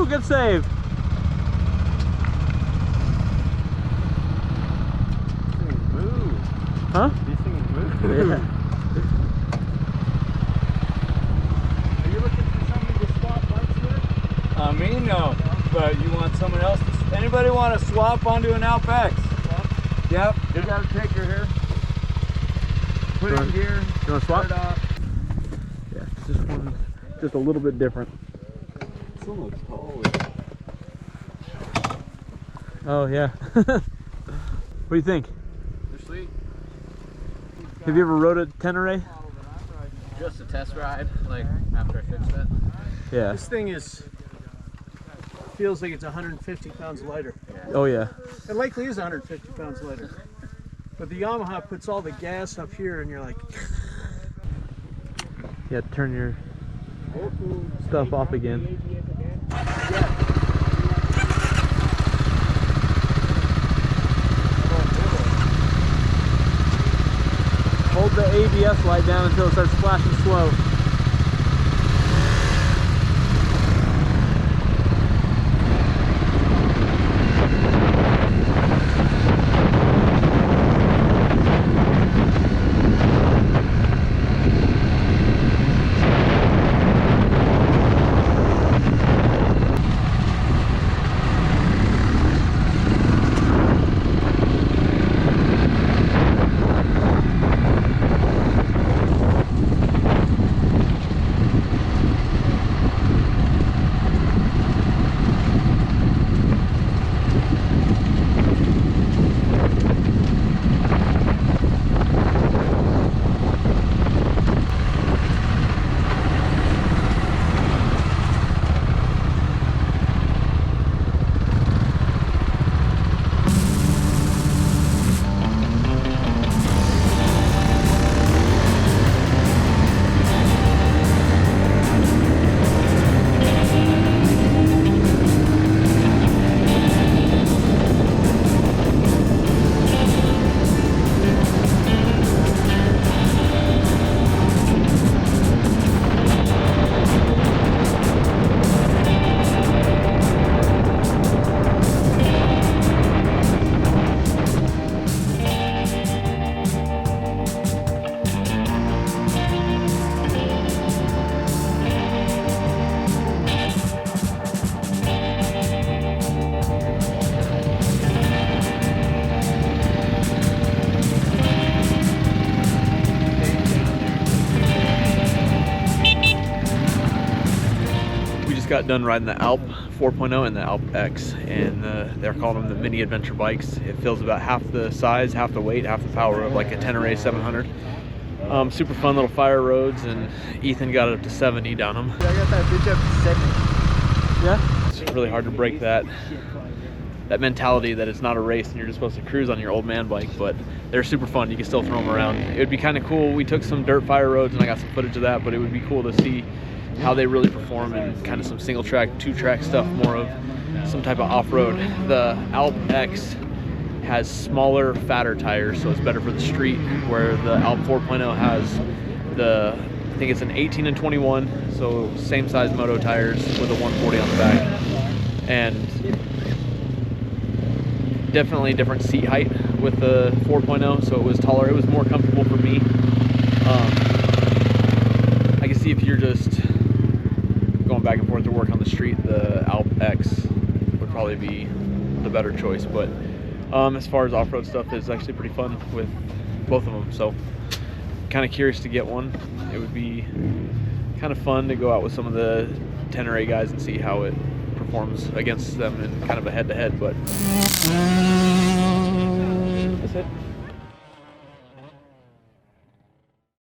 good save. These things move. Huh? These things move. Yeah. Are you looking for somebody to swap bikes with? Me, no. But you want someone else to... Anybody want to swap onto an ALP X? Yep. You got to take her here. Put it in gear. You want to swap? Turn it off. Yeah, this one's just a little bit different. This one looks tall. Oh yeah. What do you think? They're sweet. Have you ever rode a Tenere? Just a test ride, like after I fixed it. Yeah. This thing feels like it's 150 pounds lighter. Oh yeah. It likely is 150 pounds lighter. But the Yamaha puts all the gas up here and you're like... Yeah, turn your stuff off again. Hold the ABS light down until it starts flashing slow. Got done riding the ALP 4.0 and the ALP X, and they're calling them the mini adventure bikes. It feels about half the size, half the weight, half the power of like a Tenere 700. Super fun little fire roads, and Ethan got it up to 70 down them. I got that bitch up to 70. Yeah, it's really hard to break that mentality that it's not a race and you're just supposed to cruise on your old man bike, but they're super fun. You can still throw them around. It would be kind of cool. We took some dirt fire roads and I got some footage of that, but it would be cool to see how they really perform in kind of some single track, 2-track stuff, more of some type of off-road. The ALP X has smaller, fatter tires, so it's better for the street, where the ALP 4.0 has I think it's an 18 and 21, so same size moto tires with a 140 on the back. And definitely different seat height with the 4.0, so it was taller. It was more comfortable for me. I can see if you're just going back and forth to work on the street, the ALP X would probably be the better choice. But as far as off-road stuff, it's actually pretty fun with both of them. So kind of curious to get one. It would be kind of fun to go out with some of the Tenere guys and see how it performs against them in kind of a head-to-head. But that's it.